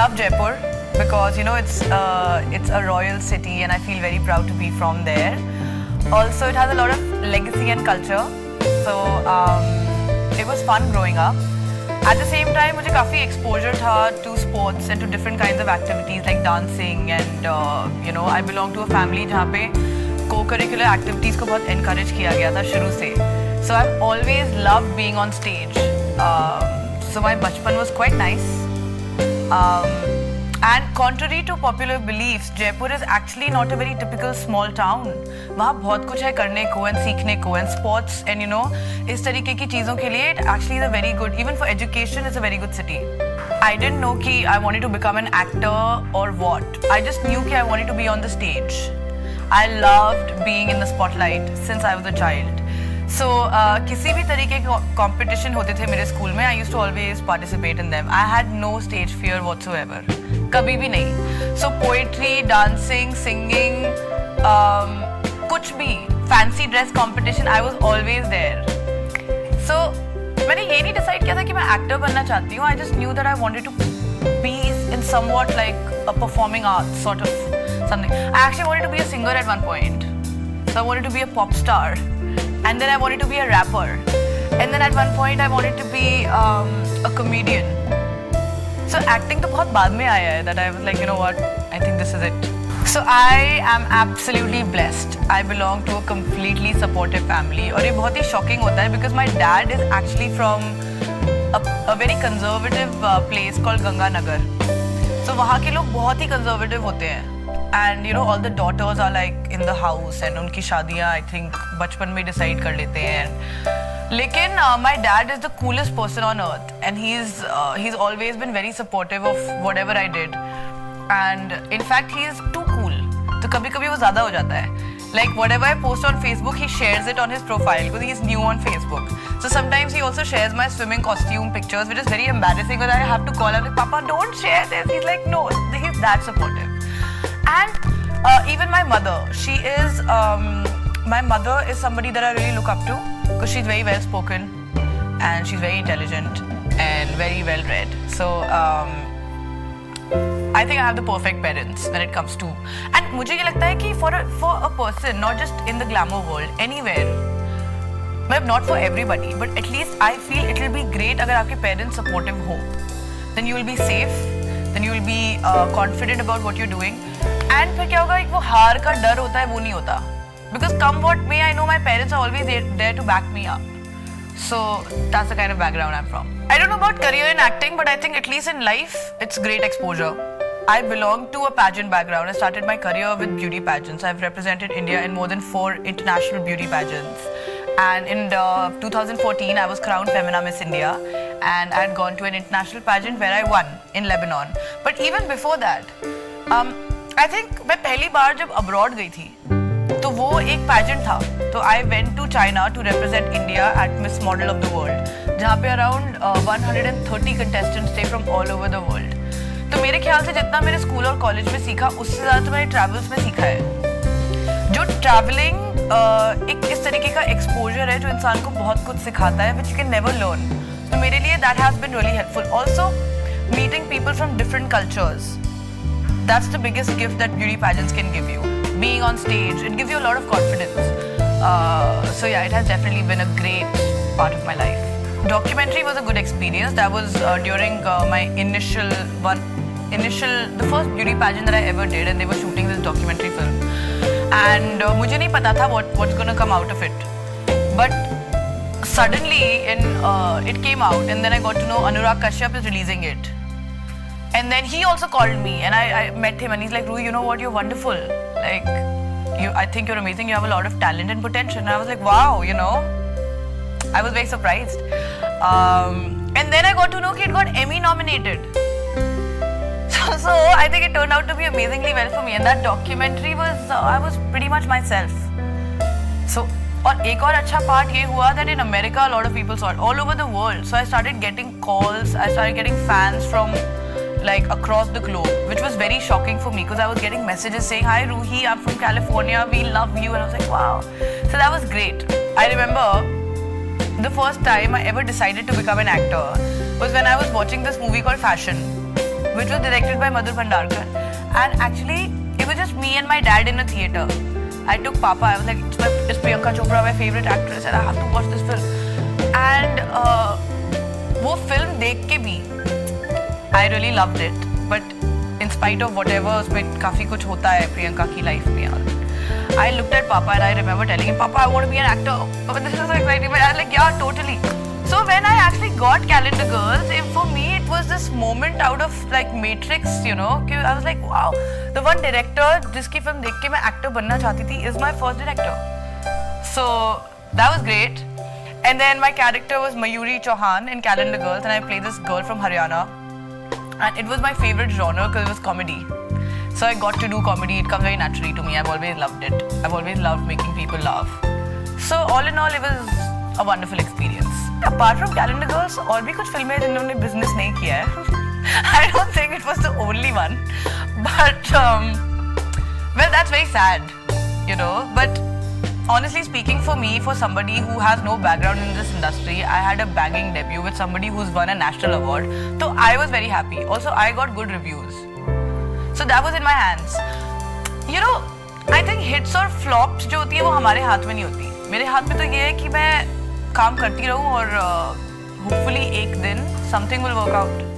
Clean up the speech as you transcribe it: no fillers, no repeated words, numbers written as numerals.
love Jaipur because it's a royal city and I feel very proud to be from there. Also, it has a lot of legacy and culture, so it was fun growing up. At the same time, मुझे काफ़ी exposure था to sports and to different kinds of activities like dancing and I belong to a family जहाँ पे co-curricular activities को बहुत encourage किया गया था शुरू से. So I've always loved being on stage. So my bachpan was quite nice. And contrary to popular beliefs, Jaipur is actually not a very typical small town. वहाँ बहुत कुछ है करने को and सीखने को and sports and इस तरीके की चीज़ों के लिए it actually is a very good, even for education it's a very good city. I didn't know कि I wanted to become an actor or what. I just knew कि I wanted to be on the stage. I loved being in the spotlight since I was a child. So किसी भी तरीके के competition होते थे मेरे school में, I used to always participate in them. I had no stage fear whatsoever. कभी भी नहीं. So poetry, dancing, singing, कुछ भी fancy dress competition, I was always there. So मैंने ये नहीं decide किया था कि मैं actor बनना चाहती हूँ. I just knew that I wanted to be in somewhat like a performing arts sort of something. I actually wanted to be a singer at one point. So I wanted to be a pop star. And then I wanted to be a rapper. And then at one point I wanted to be a comedian. So acting तो बहुत बाद में आया है that I was like, you know what, I think this is it. So I am absolutely blessed. I belong to a completely supportive family. और ये बहुत ही shocking होता है because my dad is actually from a very conservative place called Ganganagar. So वहाँ के लोग बहुत ही conservative होते हैं. And all the daughters are like in the house and उनकी शादियाँ I think बचपन में decide कर लेते हैं. लेकिन my dad is the coolest person on earth and he's always been very supportive of whatever I did. And in fact he is too cool. तो कभी-कभी वो ज़्यादा हो जाता है. Like whatever I post on Facebook, he shares it on his profile because he's new on Facebook. So sometimes he also shares my swimming costume pictures, which is very embarrassing because I have to call him like, Papa, don't share this. He's like, no, he's that supportive. And even my mother, my mother is somebody that I really look up to because she's very well spoken and she's very intelligent and very well read. So I think I have the perfect parents when it comes to. And मुझे ये लगता है कि for a person, not just in the glamour world, anywhere, maybe not for everybody, but at least I feel it will be great अगर आपके parents supportive हो. Then you will be safe, then you will be confident about what you're doing. And फिर क्या होगा, एक वो हार का डर होता है, वो नहीं होता. Because come what may, I know my parents are always there to back me up. So that's the kind of background I'm from. I don't know about career in acting, but I think at least in life, it's great exposure. I belong to a pageant background. I started my career with beauty pageants. I've represented India in more than 4 international beauty pageants. And in 2014, I was crowned Femina Miss India. And I had gone to an international pageant where I won in Lebanon. But even before that, I think मैं पहली बार जब abroad गई थी, तो वो एक pageant था. तो I went to China to represent India at Miss Model of the World, जहाँ पे around 130 contestants थे from all over the world. तो मेरे ख्याल से जितना मैंने स्कूल और कॉलेज में सीखा, उससे ज़्यादा तो मैंने ट्रैवल्स में सीखा है. जो ट्रैवलिंग एक इस तरीके का एक्सपोजर है जो इंसान को बहुत कुछ सिखाता है, which you can never learn. तो मेरे लिए that has been really helpful. Also, meeting people from different cultures. That's the biggest gift that beauty pageants can give you. Being on stage, it gives you a lot of confidence. So yeah, it has definitely been a great part of my life. Documentary was a good experience. That was during my the first beauty pageant that I ever did, and they were shooting this documentary film. And मुझे नहीं पता था what's gonna come out of it. But suddenly, it came out, and then I got to know Anurag Kashyap is releasing it. And then he also called me, and I met him, and he's like, Ruhi, you know what? You're wonderful. Like, I think you're amazing. You have a lot of talent and potential. And I was like, wow, I was very surprised. And then I got to know that it got Emmy nominated. So I think it turned out to be amazingly well for me. And that documentary was, I was pretty much myself. So, और एक और अच्छा part ये हुआ that in America a lot of people saw it, all over the world. So I started getting calls, I started getting fans from like across the globe, which was very shocking for me because I was getting messages saying, hi Ruhi, I'm from California, we love you. And I was like, wow. So that was great. I remember the first time I ever decided to become an actor was when I was watching this movie called Fashion, which was directed by Madhur Bhandarkar. And actually, it was just me and my dad in a theater. I took Papa. I was like, it's Priyanka Chopra, my favorite actress, and I have to watch this film. And वो film देख के भी, I really loved it. But in spite of whatever, उसमें काफी कुछ होता है प्रियंका की life में यार. I looked at Papa and I remember telling him, Papa, I want to be an actor. But this is so exciting. But I was like, yeah, totally. So when I actually got Calendar Girls, for me it was this moment out of like Matrix, you know. I was like, wow, the one director जिसकी film देख के मैं actor बनना चाहती थी is my first director. So that was great. And then my character was Mayuri Chauhan in Calendar Girls, and I played this girl from Haryana. And it was my favorite genre because it was comedy. So I got to do comedy. It comes very naturally to me. I've always loved it. I've always loved making people laugh. So all in all, it was a wonderful experience. Apart from Calendar Girls, और भी कुछ फिल्में जिन्होंने business नहीं किया है. I don't think it was the only one. But well, that's very sad, you know. But honestly speaking, for me, for somebody who has no background in this industry, I had a banging debut with somebody who's won a national award. So I was very happy. Also, I got good reviews. So that was in my hands. You know, I think hits और flops जो होती है वो हमारे हाथ में नहीं होती. मेरे हाथ में तो ये है कि मैं काम करती रहूँ और hopefully एक दिन something will work out.